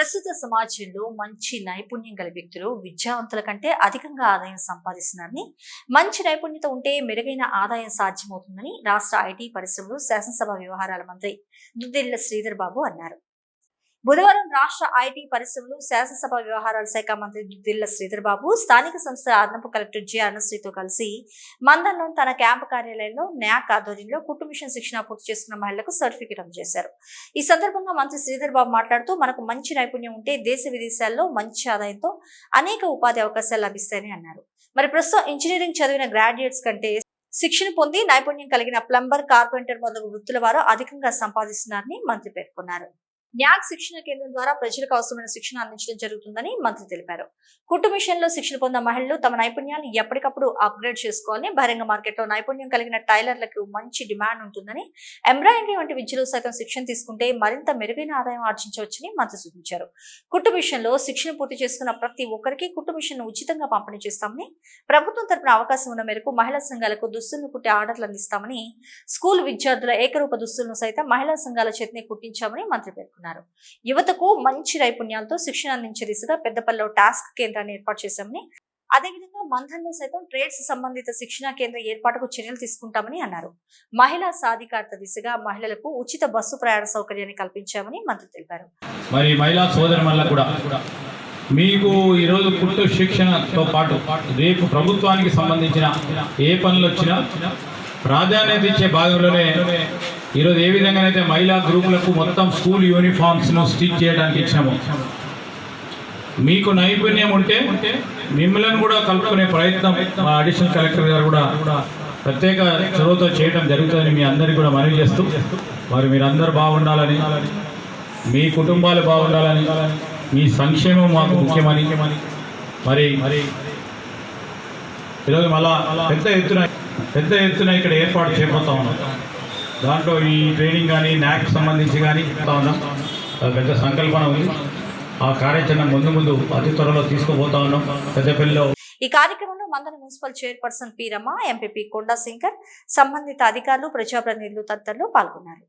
ప్రస్తుత సమాజంలో మంచి నైపుణ్యం గల వ్యక్తులు విద్యావంతుల కంటే అధికంగా ఆదాయం సంపాదిస్తున్నారని, మంచి నైపుణ్యత ఉంటే మెరుగైన ఆదాయం సాధ్యమవుతుందని రాష్ట్ర ఐటీ పరిశ్రమలు శాసనసభ వ్యవహారాల మంత్రి దుద్దిళ్ల శ్రీధర్ బాబు అన్నారు. బుధవారం రాష్ట్ర ఐటీ పరిశ్రమలు శాసనసభ వ్యవహారాల శాఖ మంత్రి దుద్దిళ్ల శ్రీధర్ బాబు స్థానిక సంస్థ అదనపు కలెక్టర్ జె అనుశ్రీతో కలిసి మందన్లో తన క్యాంపు కార్యాలయంలో న్యాక్ ఆధ్వర్యంలో కుట్టు మిషన్ శిక్షణ పూర్తి చేసుకున్న మహిళలకు సర్టిఫికెట్ అందజేశారు. ఈ సందర్భంగా మంత్రి శ్రీధర్ బాబు మాట్లాడుతూ, మనకు మంచి నైపుణ్యం ఉంటే దేశ విదేశాల్లో మంచి ఆదాయంతో అనేక ఉపాధి అవకాశాలు లభిస్తాయని అన్నారు. మరి ప్రస్తుతం ఇంజనీరింగ్ చదివిన గ్రాడ్యుయేట్స్ కంటే శిక్షణ పొంది నైపుణ్యం కలిగిన ప్లంబర్, కార్పెంటర్ మొదలగు వృత్తుల వారు అధికంగా సంపాదిస్తున్నారని మంత్రి పేర్కొన్నారు. న్యాక్ శిక్షణ కేంద్రం ద్వారా ప్రజలకు అవసరమైన శిక్షణ అందించడం జరుగుతుందని మంత్రి తెలిపారు. కుట్టు మిషన్ లో శిక్షణ పొందిన మహిళలు తమ నైపుణ్యాన్ని ఎప్పటికప్పుడు అప్గ్రేడ్ చేసుకోవాలని, బహిరంగ మార్కెట్ లో నైపుణ్యం కలిగిన టైలర్లకు మంచి డిమాండ్ ఉంటుందని, ఎంబ్రాయిడరీ వంటి విద్యలో సైతం శిక్షణ తీసుకుంటే మరింత మెరుగైన ఆదాయం ఆర్జించవచ్చని మంత్రి సూచించారు. కుట్టు మిషన్ లో శిక్షణ పూర్తి చేసుకున్న ప్రతి ఒక్కరికి కుట్టు మిషన్ ఉచితంగా పంపిణీ చేస్తామని, ప్రభుత్వం తరపున అవకాశం ఉన్న మేరకు మహిళా సంఘాలకు దుస్తులను కుట్టే ఆర్డర్లు అందిస్తామని, స్కూల్ విద్యార్థుల ఏకరూప దుస్తులను సైతం మహిళా సంఘాల చేతిని కుట్టించామని మంత్రి పేర్కొన్నారు. యువతకు మంచి నైపుణ్యాలతో శిక్షణ అందించే దిశగా పెద్దపల్లిలో టాస్క్ కేంద్రాన్ని ఏర్పాటు చేశామని, అదేవిధంగా మంథన్లో సైతం ట్రేడ్స్ సంబంధిత శిక్షణ కేంద్ర ఏర్పాటుకు చర్యలు తీసుకుంటామని అన్నారు. మహిళా సాధికారత దిశగా మహిళలకు ఉచిత బస్సు ప్రయాణ సౌకర్యాన్ని కల్పించామని మంత్రి తెలిపారు. మరి మహిళా సోదరులకు కూడా మీకు ఈరోజు కుట్టు శిక్షణతో పాటు రేపు ప్రభుత్వానికి సంబంధించిన ఏ పనులు వచ్చినా ప్రాధాన్యత ఇచ్చే భాగంలోనే ఈరోజు ఏ విధంగానైతే మహిళా గ్రూపులకు మొత్తం స్కూల్ యూనిఫామ్స్ను స్టిచ్ చేయడానికి ఇచ్చినాము. మీకు నైపుణ్యం ఉంటే మిమ్మల్ని కూడా కలుపుకునే ప్రయత్నం మా అడిషనల్ కలెక్టర్ గారు కూడా ప్రత్యేక చొరవతో చేయడం జరుగుతుందని మీ అందరికీ కూడా మనవి చేస్తూ, మీరందరూ బాగుండాలని, మీ కుటుంబాలు బాగుండాలని, మీ సంక్షేమం మాకు ముఖ్యమని మరి ఈరోజు మళ్ళా పెద్ద ఎత్తున ఇక్కడ ఏర్పాటు చేయబోతా ఉన్నాం. దాంట్లో ఈ ట్రైనింగ్ కానీ న్యాక్ సంబంధించి కానీ ఉన్నాం. పెద్ద సంకల్పన ఉంది. ఆ కార్యాచరణ ముందు అతి త్వరలో తీసుకుపోతా ఉన్నాం. పెద్దపల్లిలో ఈ కార్యక్రమంలో మందన municipal chairperson P Rama, MPP Konda Shankar, సంబంధిత అధికారులు, ప్రజాప్రతినిధులు తదితరులు పాల్గొన్నారు.